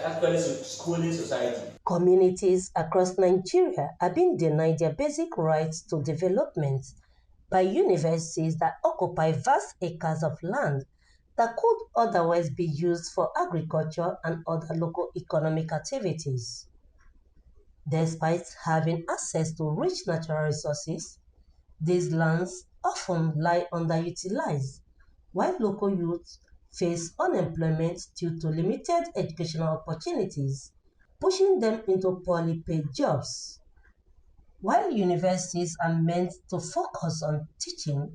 Actually, schooling society. Communities across Nigeria are being denied their basic rights to development by universities that occupy vast acres of land that could otherwise be used for agriculture and other local economic activities. Despite having access to rich natural resources, these lands often lie underutilized, while local youth face unemployment due to limited educational opportunities, pushing them into poorly paid jobs. While universities are meant to focus on teaching,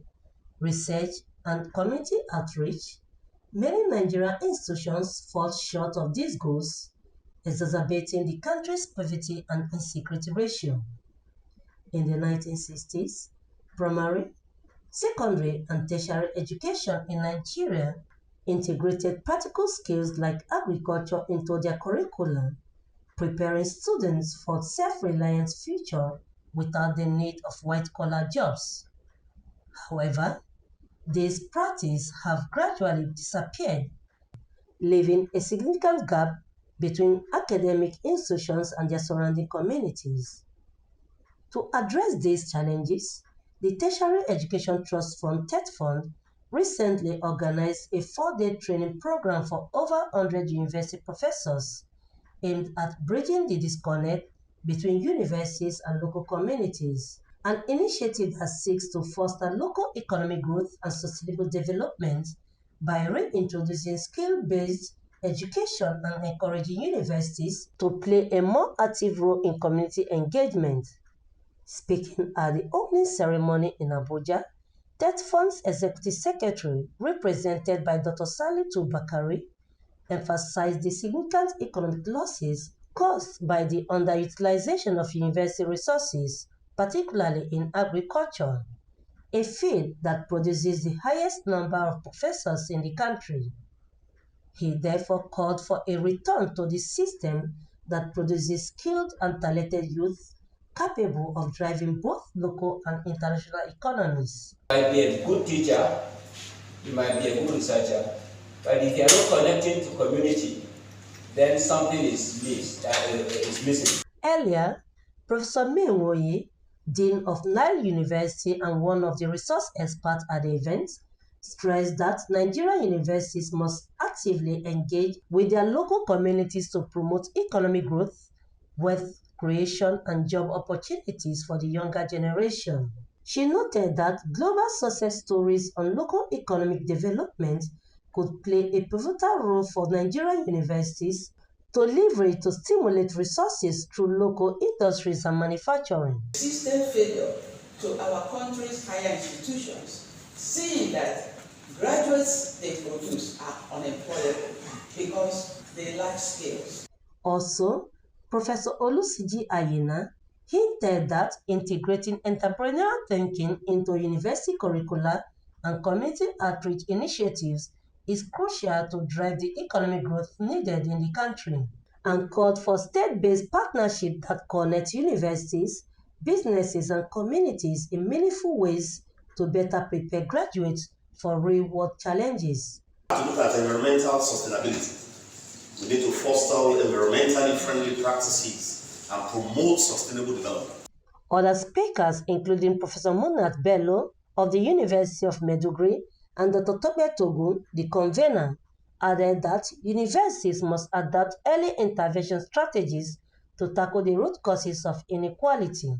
research, and community outreach, many Nigerian institutions fall short of these goals, exacerbating the country's poverty and insecurity ratio. In the 1960s, primary, secondary, and tertiary education in Nigeria integrated practical skills like agriculture into their curriculum, preparing students for self-reliant future without the need of white-collar jobs. However, these practices have gradually disappeared, leaving a significant gap between academic institutions and their surrounding communities. To address these challenges, the Tertiary Education Trust Fund (TET Fund) recently organized a 4-day training program for over 100 university professors aimed at bridging the disconnect between universities and local communities, an initiative that seeks to foster local economic growth and sustainable development by reintroducing skill-based education and encouraging universities to play a more active role in community engagement. Speaking at the opening ceremony in Abuja, TET Fund's Executive Secretary, represented by Dr. Salitu Bakari, emphasized the significant economic losses caused by the underutilization of university resources, particularly in agriculture, a field that produces the highest number of professors in the country. He therefore called for a return to the system that produces skilled and talented youth capable of driving both local and international economies. You might be a good teacher, you might be a good researcher, but if you are not connecting to community, then something is missing. Earlier, Professor Menwoye, Dean of Nile University and one of the resource experts at the event, stressed that Nigerian universities must actively engage with their local communities to promote economic growth, wealth creation, and job opportunities for the younger generation. She noted that global success stories on local economic development could play a pivotal role for Nigerian universities to leverage to stimulate resources through local industries and manufacturing. System failure to our country's higher institutions, seeing that graduates they produce are unemployable because they lack skills. Also, Professor Olusiji Ayina hinted that integrating entrepreneurial thinking into university curricula and community outreach initiatives is crucial to drive the economic growth needed in the country, and called for state-based partnerships that connect universities, businesses, and communities in meaningful ways to better prepare graduates for real-world challenges. To look at environmental sustainability, we need to foster environmentally friendly practices and promote sustainable development. Other speakers, including Professor Monat Bello of the University of Maiduguri and Dr. Tobe Togun, the convener, added that universities must adopt early intervention strategies to tackle the root causes of inequality.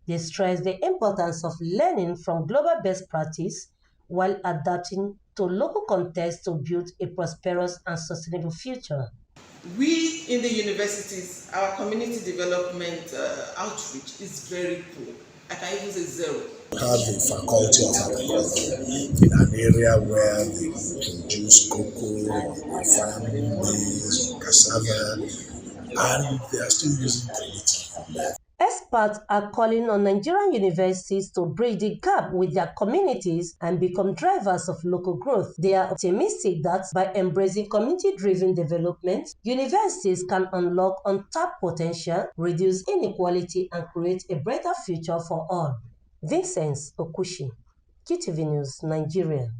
They stressed the importance of learning from global best practice while adapting to local contexts to build a prosperous and sustainable future. We in the universities, our community development outreach is very poor. I can even say zero. Have the faculty of agriculture in an area where they produce cocoa, farm maize, cassava, and they are still using committee. Experts are calling on Nigerian universities to bridge the gap with their communities and become drivers of local growth. They are optimistic that by embracing community-driven development, universities can unlock untapped potential, reduce inequality, and create a brighter future for all. Vincent Okushi, QTV News, Nigeria.